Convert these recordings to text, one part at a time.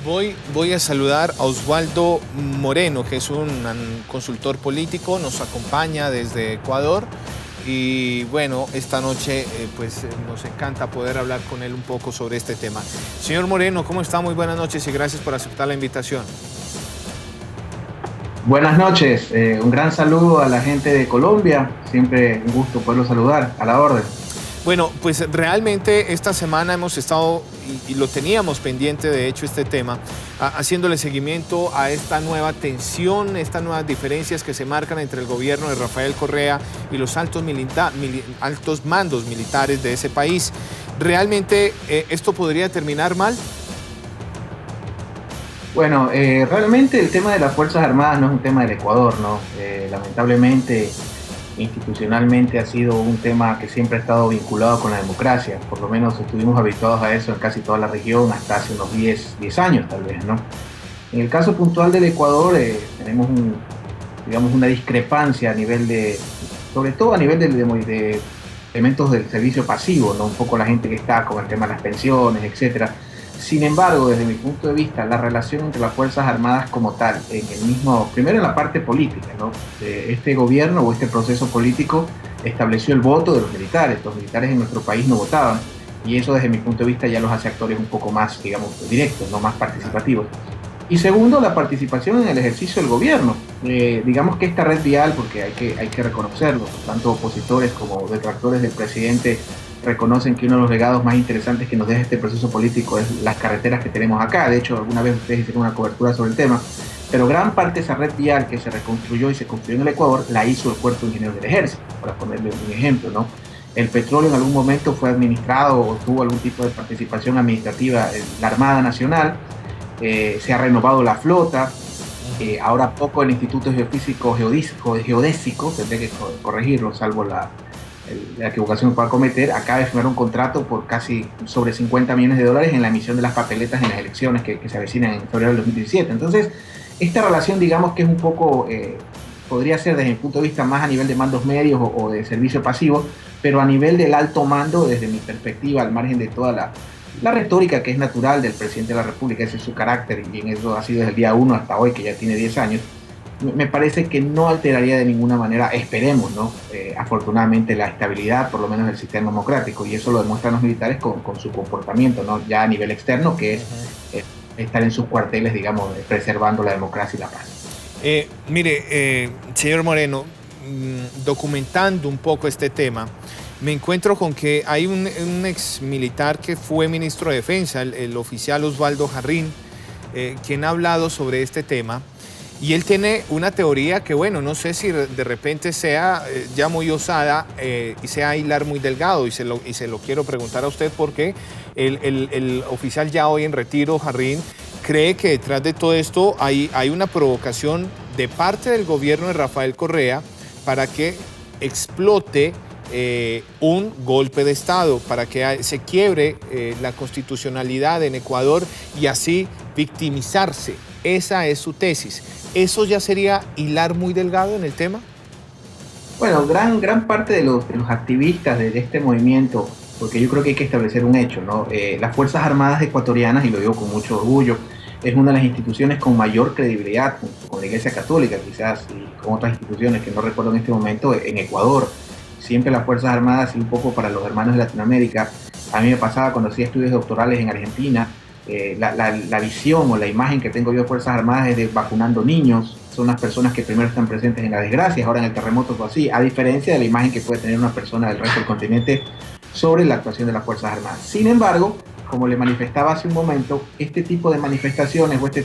Voy a saludar a Oswaldo Moreno, que es un consultor político, nos acompaña desde Ecuador y bueno, esta noche nos encanta poder hablar con él un poco sobre este tema. Señor Moreno, ¿cómo está? Muy buenas noches y gracias por aceptar la invitación. Buenas noches, un gran saludo a la gente de Colombia, siempre un gusto poderlo saludar, a la orden. Bueno, pues realmente esta semana hemos estado, y lo teníamos pendiente de hecho este tema, haciéndole seguimiento a esta nueva tensión, estas nuevas diferencias que se marcan entre el gobierno de Rafael Correa y los altos mandos militares de ese país. ¿Realmente esto podría terminar mal? Bueno, realmente el tema de las Fuerzas Armadas no es un tema del Ecuador, ¿no? Lamentablemente, institucionalmente ha sido un tema que siempre ha estado vinculado con la democracia, por lo menos estuvimos habituados a eso en casi toda la región hasta hace unos 10 años tal vez, ¿no? En el caso puntual del Ecuador, tenemos digamos, una discrepancia a nivel sobre todo a nivel de elementos del servicio pasivo, ¿no? Un poco la gente que está con el tema de las pensiones, etcétera. Sin embargo, desde mi punto de vista, la relación entre las Fuerzas Armadas como tal, primero en la parte política, ¿no? Este gobierno o este proceso político estableció el voto de los militares. Los militares en nuestro país no votaban y eso desde mi punto de vista ya los hace actores un poco más, digamos, directos, no más participativos. Y segundo, la participación en el ejercicio del gobierno. Digamos que esta red vial, porque hay que reconocerlo, tanto opositores como detractores del presidente reconocen que uno de los legados más interesantes que nos deja este proceso político es las carreteras que tenemos acá. De hecho, alguna vez ustedes hicieron una cobertura sobre el tema, pero gran parte de esa red vial que se reconstruyó y se construyó en el Ecuador la hizo el Cuerpo de Ingenieros del Ejército, para ponerle un ejemplo, ¿no? El petróleo en algún momento fue administrado o tuvo algún tipo de participación administrativa en la Armada Nacional. Se ha renovado la flota. Ahora poco el Instituto Geofísico Geodésico, tendré que corregirlo, salvo la equivocación que pueda cometer, acaba de firmar un contrato por casi sobre 50 millones de dólares en la emisión de las papeletas en las elecciones que se avecinan en febrero del 2017. Entonces, esta relación, digamos que es un poco, podría ser desde mi punto de vista más a nivel de mandos medios o de servicio pasivo, pero a nivel del alto mando, desde mi perspectiva, al margen de toda la retórica que es natural del presidente de la República, ese es su carácter y en eso ha sido desde el día 1 hasta hoy, que ya tiene 10 años, me parece que no alteraría de ninguna manera, esperemos, ¿no? Afortunadamente, la estabilidad, por lo menos del sistema democrático, y eso lo demuestran los militares con su comportamiento, ¿no? Ya a nivel externo, que es estar en sus cuarteles, digamos, preservando la democracia y la paz. Señor Moreno, documentando un poco este tema, me encuentro con que hay un ex militar que fue ministro de Defensa, el oficial Oswaldo Jarrín, quien ha hablado sobre este tema. Y él tiene una teoría que, bueno, no sé si de repente sea ya muy osada y sea hilar muy delgado. Y se lo quiero preguntar a usted porque el oficial ya hoy en retiro, Jarrín, cree que detrás de todo esto hay una provocación de parte del gobierno de Rafael Correa para que explote un golpe de Estado, para que se quiebre la constitucionalidad en Ecuador y así victimizarse. Esa es su tesis. ¿Eso ya sería hilar muy delgado en el tema? Bueno, gran parte de los activistas de este movimiento, porque yo creo que hay que establecer un hecho, ¿no? Las Fuerzas Armadas ecuatorianas, y lo digo con mucho orgullo, es una de las instituciones con mayor credibilidad, junto con la Iglesia Católica, quizás, y con otras instituciones que no recuerdo en este momento, en Ecuador. Siempre las Fuerzas Armadas, y un poco para los hermanos de Latinoamérica, a mí me pasaba cuando hacía estudios doctorales en Argentina, la visión o la imagen que tengo yo de Fuerzas Armadas es de vacunando niños. Son las personas que primero están presentes en las desgracias, ahora en el terremoto fue así, a diferencia de la imagen que puede tener una persona del resto del continente sobre la actuación de las Fuerzas Armadas. Sin embargo, como le manifestaba hace un momento, este tipo de manifestaciones o este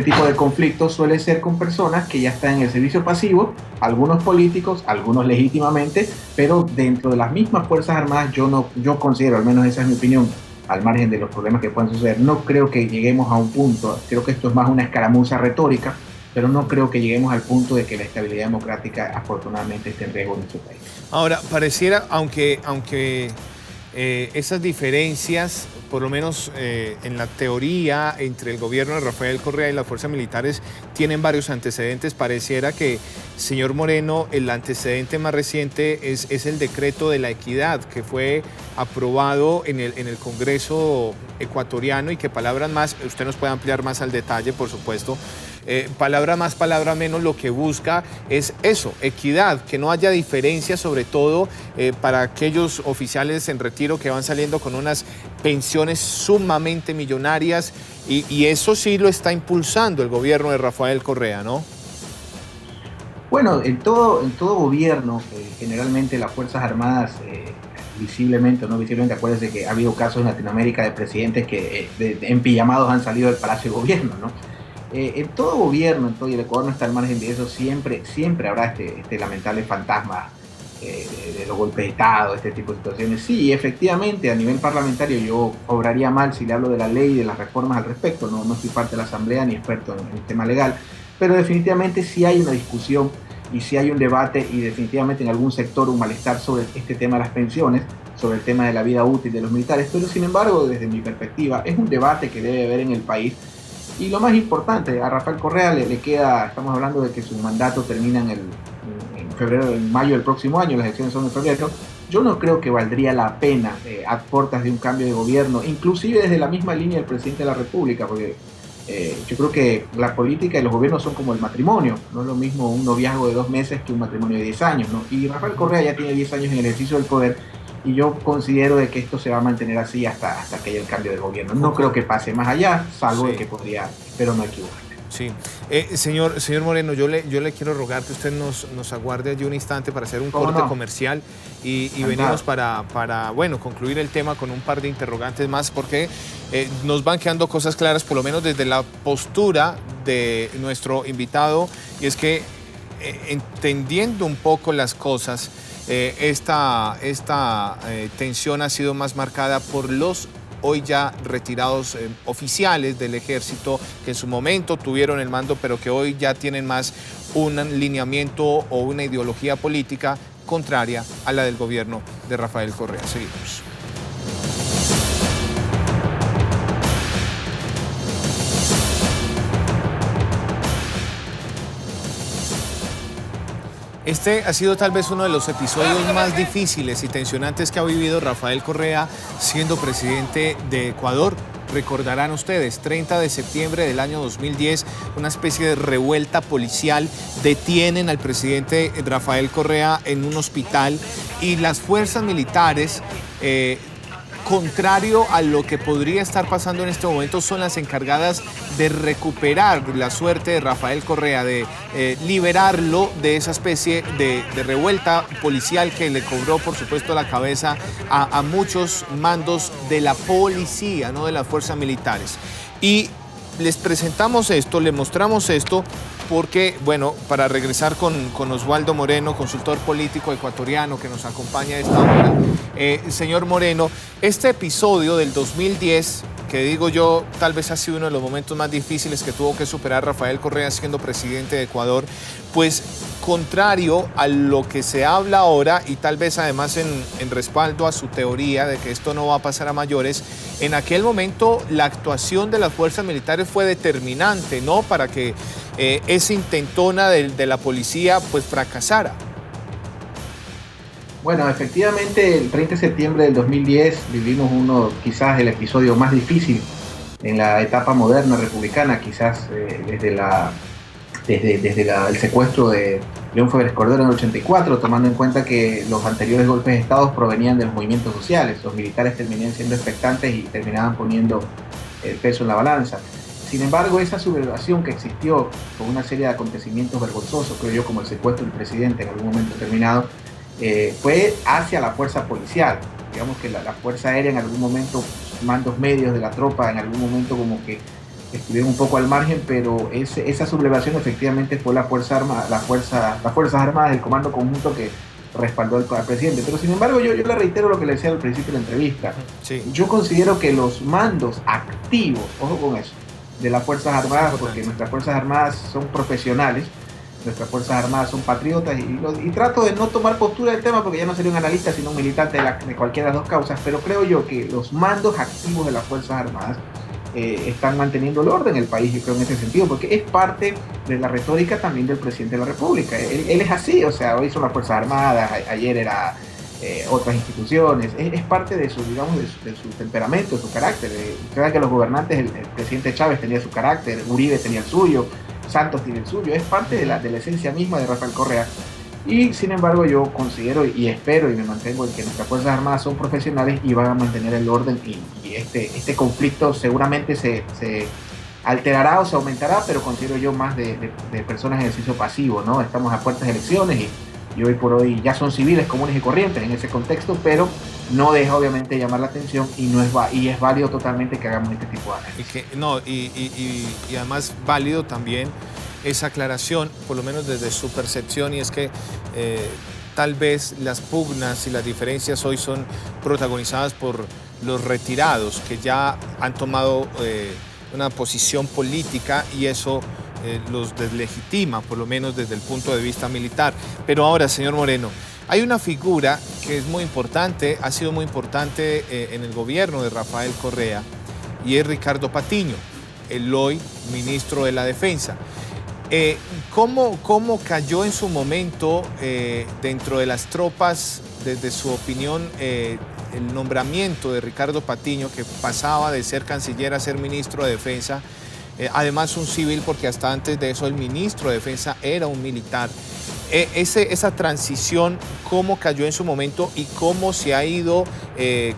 tipo de conflictos suele ser con personas que ya están en el servicio pasivo, algunos políticos, algunos legítimamente, pero dentro de las mismas Fuerzas Armadas yo considero, al menos esa es mi opinión, al margen de los problemas que puedan suceder, no creo que lleguemos a un punto, creo que esto es más una escaramuza retórica, pero no creo que lleguemos al punto de que la estabilidad democrática afortunadamente esté en riesgo en nuestro país. Ahora, pareciera, aunque esas diferencias, por lo menos en la teoría, entre el gobierno de Rafael Correa y las fuerzas militares, tienen varios antecedentes. Pareciera que, señor Moreno, el antecedente más reciente es el decreto de la equidad, que fue aprobado en el Congreso ecuatoriano y que palabras más, usted nos puede ampliar más al detalle, por supuesto, palabra más, palabra menos, lo que busca es eso, equidad, que no haya diferencia, sobre todo para aquellos oficiales en retiro que van saliendo con unas pensiones sumamente millonarias y eso sí lo está impulsando el gobierno de Rafael Correa, ¿no? Bueno, en todo gobierno, generalmente las Fuerzas Armadas, visiblemente o no visiblemente, acuérdense que ha habido casos en Latinoamérica de presidentes que empillamados han salido del Palacio de Gobierno, ¿no? En todo gobierno, y el Ecuador no está al margen de eso, siempre habrá este lamentable fantasma de los golpes de Estado, este tipo de situaciones. Sí, efectivamente, a nivel parlamentario yo obraría mal si le hablo de la ley y de las reformas al respecto. No soy parte de la Asamblea ni experto en el tema legal, pero definitivamente sí hay una discusión y sí hay un debate y definitivamente en algún sector un malestar sobre este tema de las pensiones, sobre el tema de la vida útil de los militares, pero sin embargo, desde mi perspectiva, es un debate que debe haber en el país. Y lo más importante, a Rafael Correa le queda, estamos hablando de que su mandato termina en mayo del próximo año, las elecciones son en febrero. Yo no creo que valdría la pena a puertas de un cambio de gobierno, inclusive desde la misma línea del presidente de la República, porque yo creo que la política y los gobiernos son como el matrimonio, no es lo mismo un noviazgo de 2 meses que un matrimonio de 10 años, ¿no? Y Rafael Correa ya tiene 10 años en el ejercicio del poder y yo considero de que esto se va a mantener así hasta que haya el cambio de gobierno. No creo que pase más allá, salvo de que podría, espero no equivocarme. Sí. Señor Moreno, yo le quiero rogar que usted nos aguarde allí un instante para hacer un corte comercial y venimos para concluir el tema con un par de interrogantes más, porque nos van quedando cosas claras, por lo menos desde la postura de nuestro invitado, y es que entendiendo un poco las cosas, esta tensión ha sido más marcada por los hoy ya retirados oficiales del ejército que en su momento tuvieron el mando, pero que hoy ya tienen más un lineamiento o una ideología política contraria a la del gobierno de Rafael Correa. Seguimos. Este ha sido tal vez uno de los episodios más difíciles y tensionantes que ha vivido Rafael Correa siendo presidente de Ecuador. Recordarán ustedes, 30 de septiembre del año 2010, una especie de revuelta policial, detienen al presidente Rafael Correa en un hospital y las fuerzas militares, contrario a lo que podría estar pasando en este momento, son las encargadas de recuperar la suerte de Rafael Correa, de liberarlo de esa especie de revuelta policial que le cobró, por supuesto, la cabeza a muchos mandos de la policía, no de las fuerzas militares. Y les presentamos esto, les mostramos esto, porque, bueno, para regresar con Oswaldo Moreno, consultor político ecuatoriano que nos acompaña a esta hora. Señor Moreno, este episodio del 2010, que digo yo, tal vez ha sido uno de los momentos más difíciles que tuvo que superar Rafael Correa siendo presidente de Ecuador, pues contrario a lo que se habla ahora y tal vez además en respaldo a su teoría de que esto no va a pasar a mayores, en aquel momento la actuación de las fuerzas militares fue determinante, ¿no?, para que esa intentona de la policía pues fracasara. Bueno, efectivamente, el 30 de septiembre del 2010 vivimos quizás el episodio más difícil en la etapa moderna republicana, quizás desde el secuestro de León Febres Cordero en el 84, tomando en cuenta que los anteriores golpes de Estado provenían de los movimientos sociales. Los militares terminaban siendo expectantes y terminaban poniendo el peso en la balanza. Sin embargo, esa sublevación que existió con una serie de acontecimientos vergonzosos, creo yo, como el secuestro del presidente en algún momento determinado, fue hacia la fuerza policial. Digamos que la Fuerza Aérea en algún momento, mandos medios de la tropa en algún momento como que estuvieron un poco al margen, pero esa sublevación efectivamente fue las Fuerzas Armadas, el Comando Conjunto que respaldó al presidente. Pero sin embargo yo le reitero lo que le decía al principio de la entrevista. Sí. Yo considero que los mandos activos, ojo con eso, de las Fuerzas Armadas, porque nuestras Fuerzas Armadas son profesionales, nuestras Fuerzas Armadas son patriotas y trato de no tomar postura del tema porque ya no sería un analista sino un militante de cualquiera de las dos causas, pero creo yo que los mandos activos de las Fuerzas Armadas están manteniendo el orden en el país, yo creo en ese sentido, porque es parte de la retórica también del presidente de la República. Él es así, o sea, hoy son las Fuerzas Armadas, ayer era otras instituciones, es parte de su, digamos, de su temperamento, de su carácter. Ustedes que los gobernantes, el presidente Chávez tenía su carácter, Uribe tenía el suyo, Santos tiene el suyo, es parte de la esencia misma de Rafael Correa. Y sin embargo yo considero y espero y me mantengo en que nuestras Fuerzas Armadas son profesionales y van a mantener el orden y este conflicto seguramente se alterará o se aumentará, pero considero yo más de personas en ejercicio pasivo, ¿no? Estamos a puertas de elecciones y hoy por hoy ya son civiles comunes y corrientes en ese contexto, pero no deja obviamente llamar la atención y es válido totalmente que hagamos este tipo de análisis. Y además válido también esa aclaración, por lo menos desde su percepción, y es que tal vez las pugnas y las diferencias hoy son protagonizadas por los retirados que ya han tomado una posición política y eso los deslegitima, por lo menos desde el punto de vista militar. Pero ahora, señor Moreno, hay una figura que es muy importante, ha sido muy importante en el gobierno de Rafael Correa y es Ricardo Patiño, el hoy ministro de la Defensa. ¿Cómo cayó en su momento dentro de las tropas, desde su opinión, el nombramiento de Ricardo Patiño, que pasaba de ser canciller a ser ministro de Defensa? Además un civil, porque hasta antes de eso el ministro de Defensa era un militar. Esa transición, ¿cómo cayó en su momento y cómo se ha ido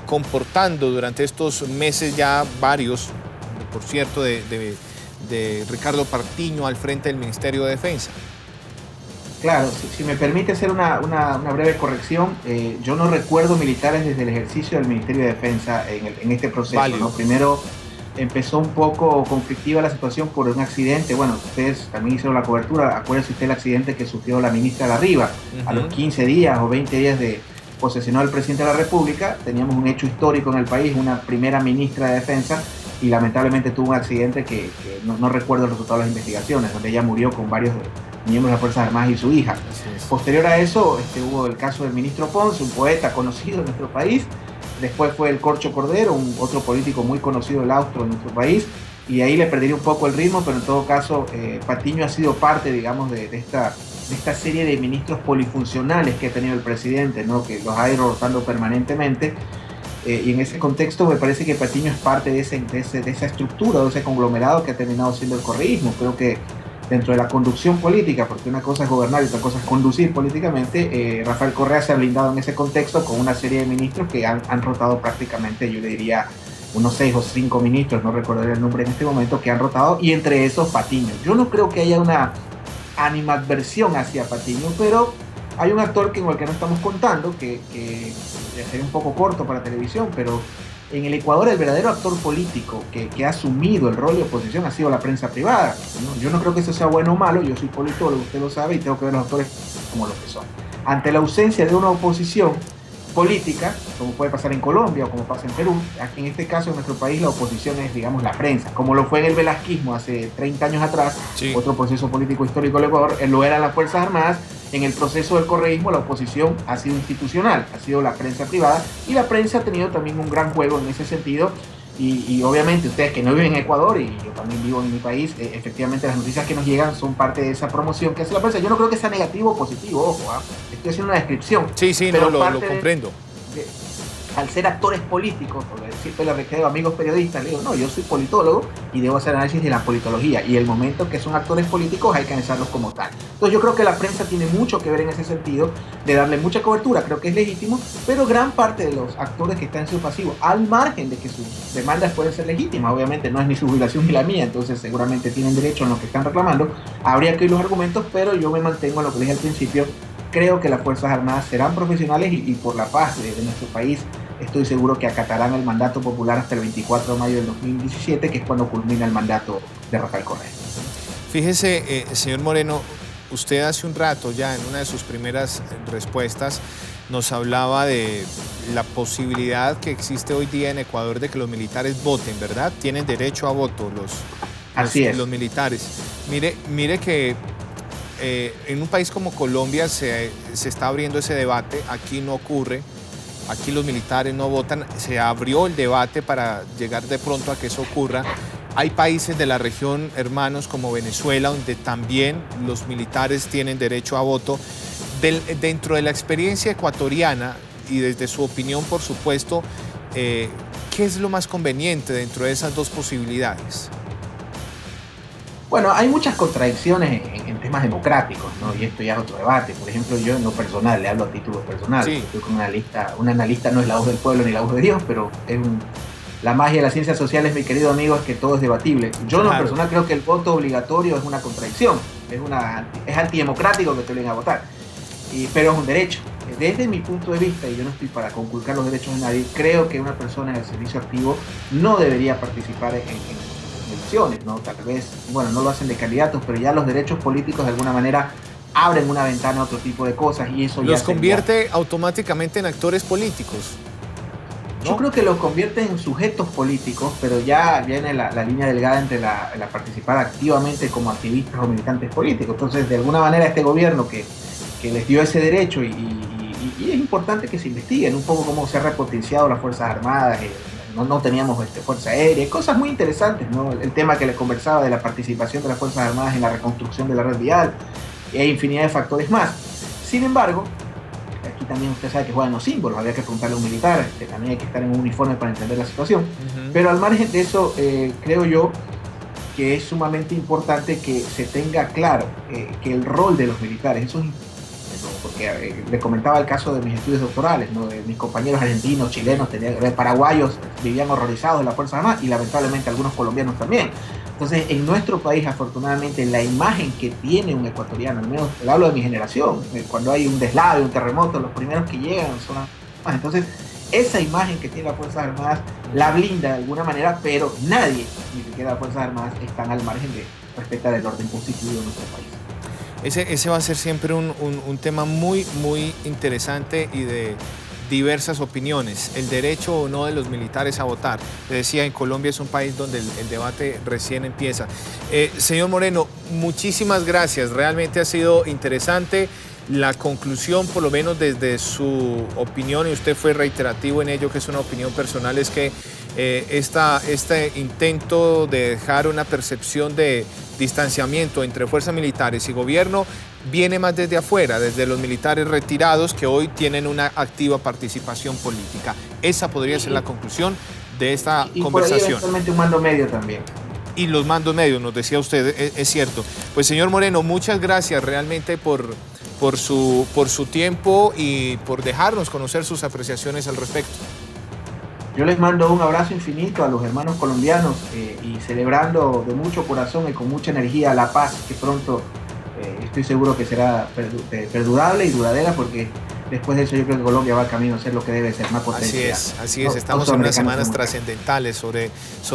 comportando durante estos meses ya varios, por cierto, de Ricardo Patiño al frente del Ministerio de Defensa? Claro, si me permite hacer una breve corrección, yo no recuerdo militares desde el ejercicio del Ministerio de Defensa en este proceso, ¿no? Primero empezó un poco conflictiva la situación por un accidente. Bueno, ustedes también hicieron la cobertura. Acuérdense usted el accidente que sufrió la ministra Larriva. A los 15 días o 20 días de posesionado el presidente de la República, teníamos un hecho histórico en el país, una primera ministra de Defensa, y lamentablemente tuvo un accidente que no recuerdo el resultado de las investigaciones, donde ella murió con varios miembros de las Fuerzas Armadas y su hija. Posterior a eso hubo el caso del ministro Ponce, un poeta conocido en nuestro país. Después fue el Corcho Cordero, otro político muy conocido del Austro en nuestro país, y ahí le perdería un poco el ritmo, pero en todo caso Patiño ha sido parte, digamos, de esta serie de ministros polifuncionales que ha tenido el presidente, ¿no? Que los ha ido rotando permanentemente, y en ese contexto me parece que Patiño es parte de esa estructura, de ese conglomerado que ha terminado siendo el correísmo. Creo que dentro de la conducción política, porque una cosa es gobernar y otra cosa es conducir políticamente, Rafael Correa se ha blindado en ese contexto con una serie de ministros que han rotado prácticamente, yo le diría, unos 6 o 5 ministros, no recordaré el nombre en este momento, que han rotado, y entre esos Patiño. Yo no creo que haya una animadversión hacia Patiño, pero hay un actor con el que no estamos contando, que sería un poco corto para televisión, pero en el Ecuador el verdadero actor político que ha asumido el rol de oposición ha sido la prensa privada. Yo no creo que eso sea bueno o malo, yo soy politólogo, usted lo sabe, y tengo que ver los actores como lo que son. Ante la ausencia de una oposición política, como puede pasar en Colombia o como pasa en Perú, aquí en este caso en nuestro país la oposición es, digamos, la prensa, como lo fue en el velasquismo hace 30 años atrás, sí. Otro proceso político histórico del Ecuador, lo eran las Fuerzas Armadas. En el proceso del correísmo la oposición ha sido institucional, ha sido la prensa privada, y la prensa ha tenido también un gran juego en ese sentido, y obviamente ustedes que no viven en Ecuador, y yo también vivo en mi país, efectivamente las noticias que nos llegan son parte de esa promoción que hace la prensa. Yo no creo que sea negativo o positivo, ojo, estoy haciendo una descripción. Sí, pero no, lo comprendo. Al ser actores políticos, por decirte, le requiero amigos periodistas, le digo, no, yo soy politólogo y debo hacer análisis de la politología, y el momento que son actores políticos hay que analizarlos como tal. Entonces yo creo que la prensa tiene mucho que ver en ese sentido, de darle mucha cobertura, creo que es legítimo, pero gran parte de los actores que están en su pasivo, al margen de que sus demandas pueden ser legítimas, obviamente no es ni su jubilación ni la mía, entonces seguramente tienen derecho en lo que están reclamando, habría que oír los argumentos, pero yo me mantengo en lo que dije al principio. Creo que las Fuerzas Armadas serán profesionales y por la paz de nuestro país estoy seguro que acatarán el mandato popular hasta el 24 de mayo del 2017, que es cuando culmina el mandato de Rafael Correa. Fíjese, señor Moreno, usted hace un rato ya en una de sus primeras respuestas nos hablaba de la posibilidad que existe hoy día en Ecuador de que los militares voten, ¿verdad? Tienen derecho a voto los militares. Mire que en un país como Colombia se está abriendo ese debate, aquí no ocurre, aquí los militares no votan, se abrió el debate para llegar de pronto a que eso ocurra. Hay países de la región, hermanos, como Venezuela, donde también los militares tienen derecho a voto. Dentro de la experiencia ecuatoriana y desde su opinión, por supuesto, ¿qué es lo más conveniente dentro de esas dos posibilidades? Bueno, hay muchas contradicciones en temas democráticos, ¿no? Y esto ya es otro debate. Por ejemplo, yo en lo personal, le hablo a título personal. Sí. Yo como un analista no es la voz del pueblo ni la voz de Dios, pero la magia de las ciencias sociales, mi querido amigo, es que todo es debatible. Yo en lo personal creo que el voto obligatorio es una contradicción, es antidemocrático que te obliguen a votar, pero es un derecho. Desde mi punto de vista, y yo no estoy para conculcar los derechos de nadie, creo que una persona en el servicio activo no debería participar en elecciones, ¿no? Tal vez, bueno, no lo hacen de candidatos, pero ya los derechos políticos de alguna manera abren una ventana a otro tipo de cosas y eso los convierte automáticamente en actores políticos, ¿no? Yo creo que los convierte en sujetos políticos, pero ya viene la línea delgada entre la participar activamente como activistas o militantes políticos. Entonces, de alguna manera, este gobierno que les dio ese derecho y es importante que se investiguen un poco cómo se ha repotenciado las Fuerzas Armadas. No teníamos Fuerza Aérea, cosas muy interesantes, ¿no? El tema que les conversaba de la participación de las Fuerzas Armadas en la reconstrucción de la red vial, y hay infinidad de factores más. Sin embargo, aquí también usted sabe que juegan los símbolos, había que preguntarle a un militar, también hay que estar en un uniforme para entender la situación. Pero al margen de eso, creo yo que es sumamente importante que se tenga claro que el rol de los militares, eso es porque le comentaba el caso de mis estudios doctorales, ¿no? De mis compañeros argentinos, chilenos, paraguayos vivían horrorizados de las Fuerzas Armadas y lamentablemente algunos colombianos también. Entonces, en nuestro país, afortunadamente, la imagen que tiene un ecuatoriano, al menos hablo de mi generación, cuando hay un deslave, un terremoto, los primeros que llegan son las Fuerzas Armadas. Entonces, esa imagen que tiene las Fuerzas Armadas la blinda de alguna manera, pero nadie, ni siquiera las Fuerzas Armadas, están al margen de respetar el orden constituido de nuestro país. Ese va a ser siempre un tema muy, muy interesante y de diversas opiniones. El derecho o no de los militares a votar. Le decía, en Colombia es un país donde el debate recién empieza. Señor Moreno, muchísimas gracias. Realmente ha sido interesante. La conclusión, por lo menos desde su opinión, y usted fue reiterativo en ello, que es una opinión personal, es que este intento de dejar una percepción de distanciamiento entre fuerzas militares y gobierno viene más desde afuera, desde los militares retirados que hoy tienen una activa participación política. Esa podría ser la conclusión de esta conversación. Y por ahí un mando medio también. Y los mandos medios, nos decía usted, es cierto. Pues señor Moreno, muchas gracias realmente por su tiempo y por dejarnos conocer sus apreciaciones al respecto. Yo les mando un abrazo infinito a los hermanos colombianos y celebrando de mucho corazón y con mucha energía la paz que pronto estoy seguro que será perdurable y duradera, porque después de eso yo creo que Colombia va camino a ser lo que debe ser, más potencia. Así es. Estamos en unas semanas trascendentales sobre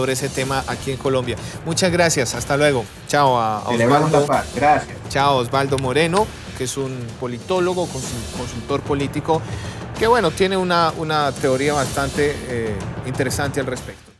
ese tema aquí en Colombia. Muchas gracias. Hasta luego. Chao a Osvaldo. Celebramos la paz. Gracias. Chao, Osvaldo Moreno, que es un politólogo, consultor político, que bueno, tiene una teoría bastante interesante al respecto.